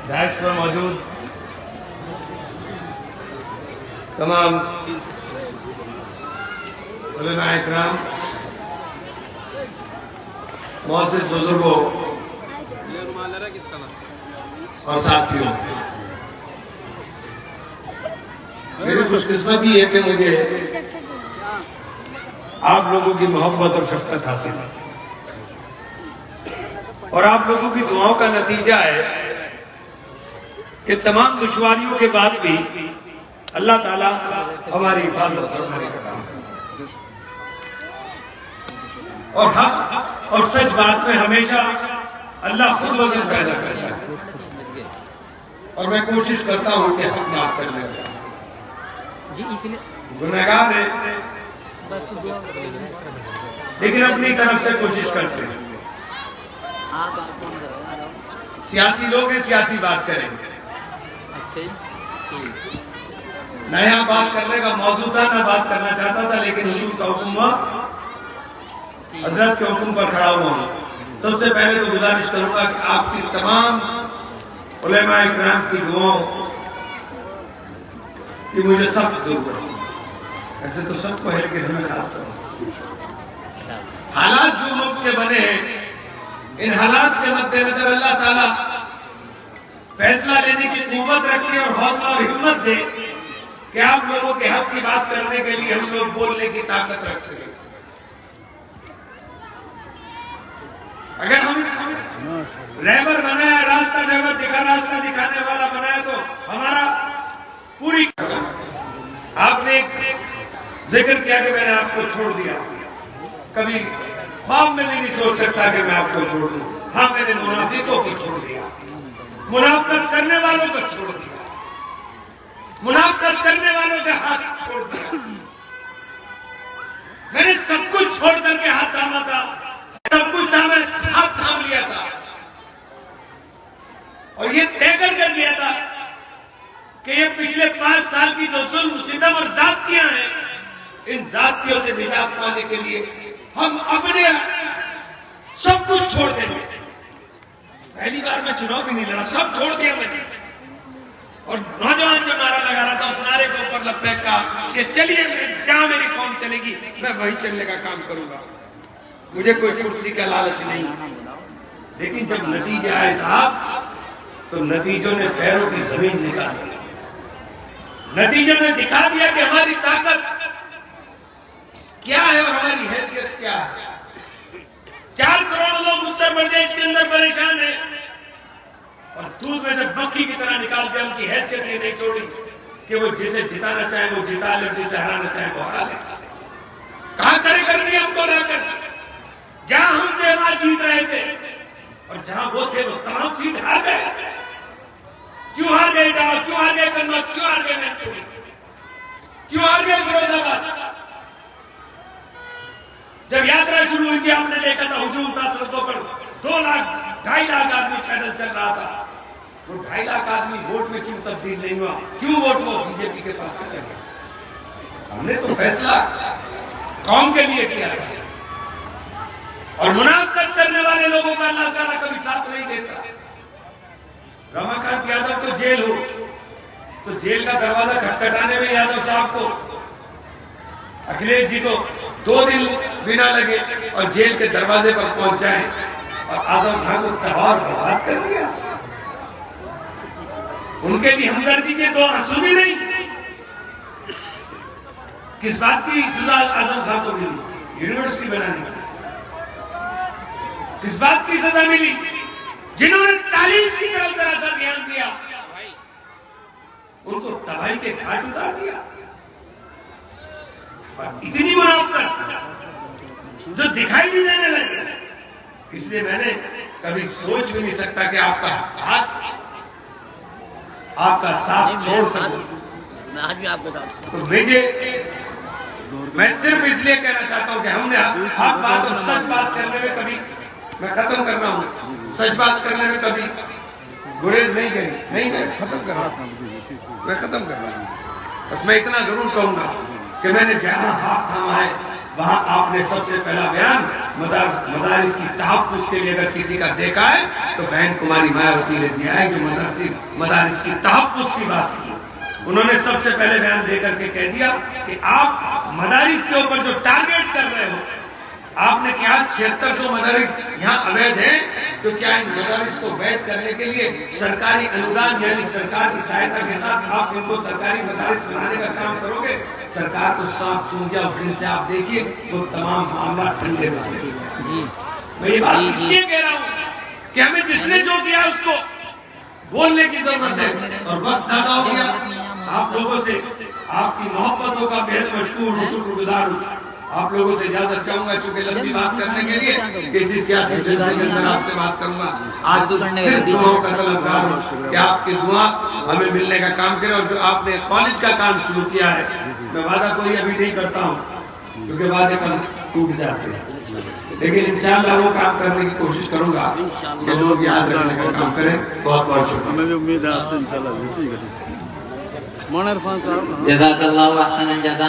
DISE पर मौजूद तमाम उलमा इकराम, मोअज़्ज़िज़ बुजुर्गों और साथियों, मेरी खुशकिस्मती है कि मुझे आप लोगों की मोहब्बत और शफ़क़त हासिल है और आप लोगों की दुआओं का नतीजा है कि तमाम दुश्वारियों के बाद भी अल्लाह ताला हमारी हिफाजत फरमाएगा और हक और सच बात में हमेशा अल्लाह खुद वजन पैदा करता है और मैं कोशिश करता हूं कि हक बात कर ले। गुनहगार है लेकिन अपनी तरफ से कोशिश करते हैं। सियासी लोग हैं, सियासी बात करेंगे। नया बात करने का मौजूद था, ना बात करना चाहता था, लेकिन हुजूर का हुक्म हुआ, हजरत के हुक्म पर खड़ा हुआ हूं। सबसे पहले तो गुजारिश करूंगा कि आपकी तमाम उलेमा इकराम की दुआओं की मुझे सख्त जरूरत है। ऐसे तो सबको है लेकिन हमें खास तौर हालात जो मुल्क के बने हैं, इन हालात के मद्देनजर अल्लाह ताला फैसला लेने की कुव्वत रखे और हौसला और हिम्मत दे कि आप लोगों के हक की बात करने के लिए हम लोग बोलने की ताकत रख सके। अगर हम रहबर बनाया, रास्ता रास्ता दिखाने वाला बनाया तो हमारा पूरी। आपने जिक्र किया कि मैंने आपको छोड़ दिया, कभी ख्वाब में भी नहीं सोच सकता कि मैं आपको छोड़ दूं। हाँ, मैंने मुनाफिकों को छोड़ दिया, मुनाफिकत करने वालों को छोड़ दिया, मुनाफिकत करने वालों के हाथ छोड़ दिया। मैंने सब कुछ छोड़ करके हाथ थामा था, सब कुछ था, मैं हाथ थाम लिया था और ये तय कर दिया था कि ये पिछले 5 साल की जो जुल्म, सितम और जातियां हैं, इन जातियों से निजात पाने के लिए हम अपने सब कुछ छोड़ देंगे। पहली बार मैं चुनाव भी नहीं लड़ा, सब छोड़ दिया मैंने। और नौजवान जो नारा लगा रहा था, उस नारे के ऊपर लब्बैक कहा कि चलिए जहां मेरी कौम चलेगी मैं वहीं चलने का काम करूंगा, मुझे कोई कुर्सी का लालच नहीं। लेकिन जब नतीजा आए साहब, तो नतीजों ने पैरों की जमीन निकाल दी। नतीजों ने दिखा दिया कि हमारी ताकत क्या है और हमारी हैसियत क्या है। 4 करोड़ लोग उत्तर प्रदेश के अंदर परेशान हैं और दूध में से मक्खी की तरह निकाल दिया। उनकी हैसियत ये नहीं छोड़ी कि वो जिसे जिताना चाहे वो जिता ले, जिसे हराना चाहे वो हरा ले। कहां खड़े कर दिए हमको लाकर, जहां हम थे वहां जीत रहे थे और जहां वो थे वो तमाम सीट हार गए। क्यों हार गए जावा, क्यों हार गए कन्नौज, क्यों हार गए मैनपुरी, क्यों हार गए फिरोजाबाद। जब यात्रा शुरू हुई थी, आपने देखा था हुजूम था सड़कों पर, 2 लाख 2.5 लाख आदमी पैदल चल रहा था। वो 2.5 लाख आदमी वोट में क्यों तब्दील नहीं हुआ, क्यों वोट वो बीजेपी के पास चले गए। हमने तो फैसला कौम के लिए किया था और मुनाफिकत करने वाले लोगों का अल्लाह ताला कभी साथ नहीं देता। रमाकांत यादव को जेल हो तो जेल का दरवाजा खटखटाने में यादव साहब को, अखिलेश जी को 2 दिन बिना लगे और जेल के दरवाजे पर पहुंच जाए और आजम खान को तबाह और बर्बाद कर दिया। उनके लिए हमदर्दी के 2 आंसू भी नहीं। किस बात की सजा आजम खान को मिली? यूनिवर्सिटी बनाने की। किस बात की सजा मिली? जिन्होंने तालीम की तरफ जरा सा ध्यान दिया, उनको तबाही के घाट उतार दिया। और इतनी मुनाफिकत जो दिखाई नहीं देने लगे, इसलिए मैंने कभी सोच भी नहीं सकता कि आपका हाथ, आपका साथ छोड़ सकूं। मैं आज भी आपके साथ। तो मैं सिर्फ इसलिए कहना चाहता हूं कि हमने हक बात और सच बात करने में कभी, मैं खत्म कर रहा हूं, सच बात करने में कभी गुरेज नहीं करी। नहीं, मैं खत्म कर रहा हूं, मैं खत्म कर रहा हूं। बस मैं इतना जरूर कहूंगा कि मैंने जहां हाथ थामा है वहां आपने सबसे पहला बयान मदारिस की तहफ्फुज़ के लिए अगर किसी का देखा है तो बहन कुमारी मायावती ने दिया है, जो मदारिस की तहफ्फुज़ की बात की। उन्होंने सबसे पहले बयान देकर के कह दिया कि आप मदारिस के ऊपर जो टारगेट कर रहे हो, आपने क्या 7600 मदारिस यहाँ अवैध है, तो क्या इन मदारिस को वैध करने के लिए सरकारी अनुदान यानी सरकार की सहायता के साथ आप इनको सरकारी मदारिस बनाने का काम करोगे? सरकार को साफ सुन गया उस दिन से, आप देखिए तो तमाम मामला ठंडे में जी। मैं ये बात इसलिए कह रहा हूँ कि हमें जिसने जो किया उसको बोलने की जरूरत है, और वक्त ज्यादा हो गया। आप लोगों से आपकी मोहब्बतों का बेहद मशकूर शुक्रगुजार हूँ। आप लोगों से इजाजत चाहूंगा, चूंकि लंबी बात करने के लिए किसी सियासी सिलसिले के अंदर आपसे बात करूंगा। आज तो सिर्फ दुआओं का तलबगार हूँ कि आपकी दुआ हमें मिलने का काम करे। और जो आपने कॉलेज का काम शुरू किया है, मैं वादा कोई अभी नहीं करता हूँ क्योंकि वादे कम टूट जाते हैं, लेकिन इंशाअल्लाह वो काम करने की कोशिश करूंगा कि लोग याद रखने का काम करें। बहुत बहुत शुक्रिया। हमें भी उम्मीद है आपसे इंशाल्लाह। ठीक है, मोहन इरफान साहब। जज़ाकल्लाहु अहसन जज़ा।